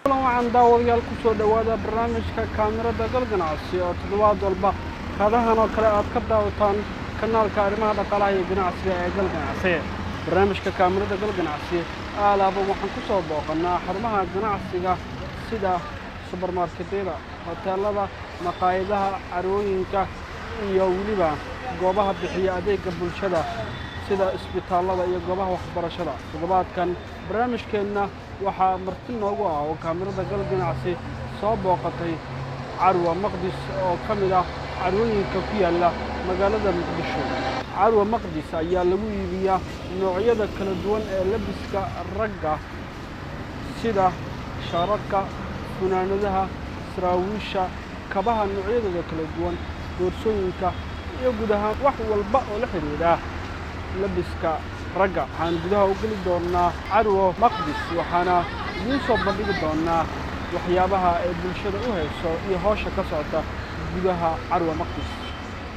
waxaan daawadayaal ku soo dhawaada barnaamijka kaamirada galganacsi oo toddobaad walba hadahan oo kale aad ka daawataan kanaalka arrimaha dhaqaalaha iyo ganacsiga ee galganacsi. barnaamijka kaamirada galganacsi aalaaba waxaan ku soo booqannaa xarumaha ganacsiga sida supermarketyada, hoteelada, maqaayadaha, carwooyinka iyo weliba goobaha bixiya adeegga bulshada sida isbitaalada iyo goobaha waxbarashada. toddobaadkan barnaamijkeenna waxaa marti noogu ah oo kaamirada galganacsi soo booqatay carwo maqdis oo ka mid ah carwooyinka ku yaalla magaalada muqdisho. carwo maqdis ayaa lagu iibiyaa noocyada kala duwan ee labiska ragga sida shaararka, funaanadaha, saraawiisha, kabaha noocyadooda kala duwan, boorsooyinka iyo guud ahaan wax walba oo la xiriira labiska ragga. waxaan gudaha u geli doonaa carwo maqdis waxaana idiin soo bandhigi doonaa waxyaabaha ay bulshada u hayso iyo hawsha ka socota gudaha carwo maqdis.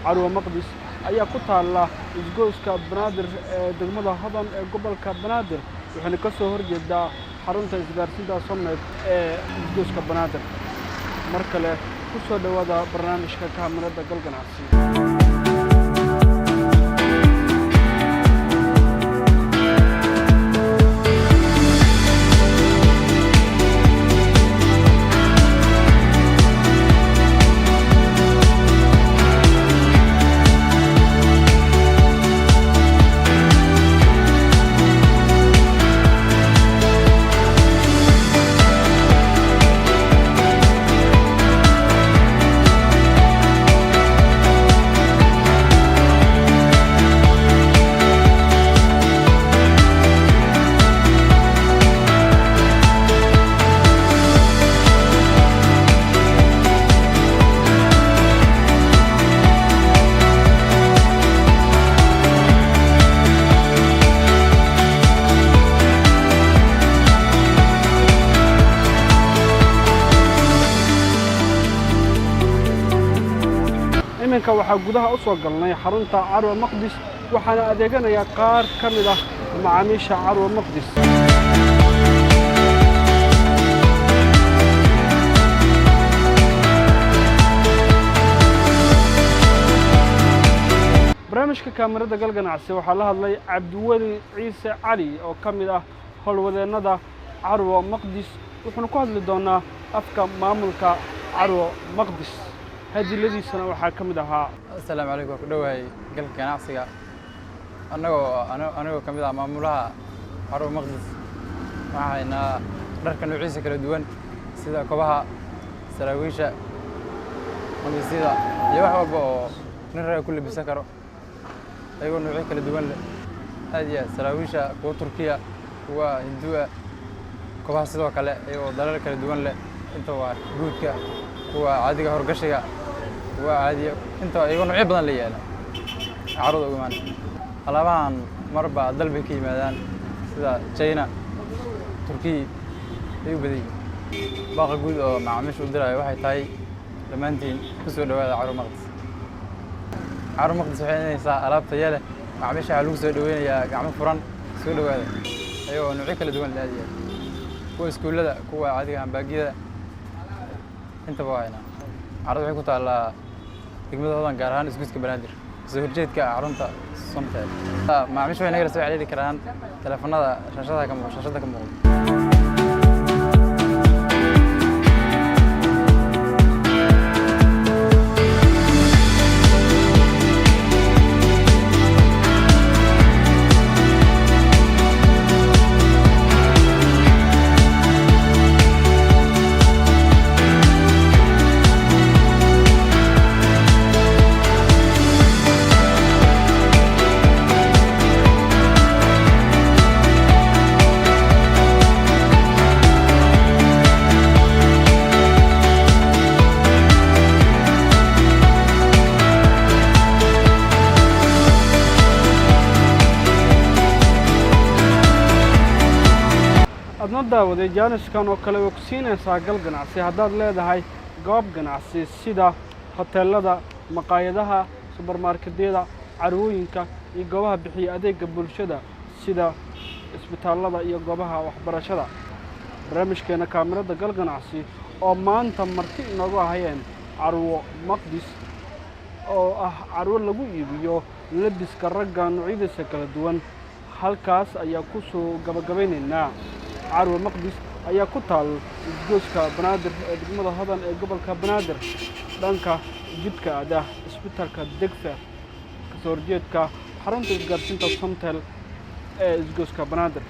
carwo maqdis ayaa ku taalla isgoyska banaadir ee degmada hodan ee gobolka banaadir waxayna ka soo horjeedaa xarunta isgaarsiinta Somnet ee isgoyska banaadir. mar kale ku soo dhawaada barnaamijka kaamirada galganacsi. iminka waxaa gudaha u soo galnay xarunta carwo maqdis waxaana adeeganaya qaar ka mid ah macaamiisha carwo maqdis. barnaamijka kaamirada galganacsi waxaa la hadlay cabdiweli ciise cali oo ka mid ah howlwadeennada carwo maqdis wuxuuna ku hadli doonaa afka maamulka carwo maqdis. hadiladiisana waxaa ka mid ahaa assalaamu calaykum. ku dhawahay galka ganacsiga anagoo ka mid ah maamulaha carwo maqdis. waxaan haynaa dharka noociisa kala duwan sida kobaha, saraawiisha, qamiisyada iyo wax walba oo nin rag ku labisan karo ayagoo noocyo kala duwan leh. aad iyo aad saraawiisha kuwa Turkiya, kuwa Hinduuga, kobaha sidoo kale ayagoo dalal kala duwan leh. inta waa guudka, kuwa caadiga horgashiga, kuwa caadiya inta ayagoo noocyo badan la yaala carwada ugu imaan. alaabahan marba dalbi ka yimaadaan sida China, Turkiya ay u badan yihiin. baaqa guud oo macaamiisha u diraayo waxay tahay dhammaantiin ku soo dhawaada carwo maqdis. carwo maqdis waxay inaysaa alaab tayo leh. macaamiisha waxaa lagu soo dhaweynayaa gacmo furan. soo dhawaada ayagoo noocyo kala duwan leh. aad iyo aad kuwa iskuullada, kuwa caadiga hambaagiyada intaba waa haynaa. carwada waxay ku taallaa degmada hodan gaar ahaan isgoyska banaadir soo horjeedka xarunta Somnet. macaamiisha waxay nagala soo xiriiri karaan telefoonada shaashada ka muuqda. adna daawaday jaaniskan oo kale way ku siinaysaa gal ganacsi haddaad leedahay goob ganacsi sida hoteelada, maqaayadaha, supermarketyada, carwooyinka iyo goobaha bixiya adeegga bulshada sida isbitaalada iyo goobaha waxbarashada. barnaamijkeena kaamirada gal ganacsi oo maanta marti inoogu ahayeen carwo maqdis oo ah carwo lagu iibiyo labiska ragga noocyadiisa kala duwan halkaas ayaa ku soo gabagabaynaynaa carwo maqdis ayaa ku taal isgoyska banaadir ee degmada hodan ee gobolka banaadir dhanka jidka aada isbitaalka degfer kasoo horjeedka xarunta isgaarsiinta somtel ee isgoyska banaadir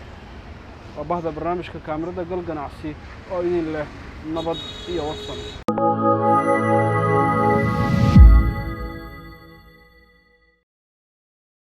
waa bahda barnaamijka kaamirada gal ganacsi oo idin leh nabad iyo wasan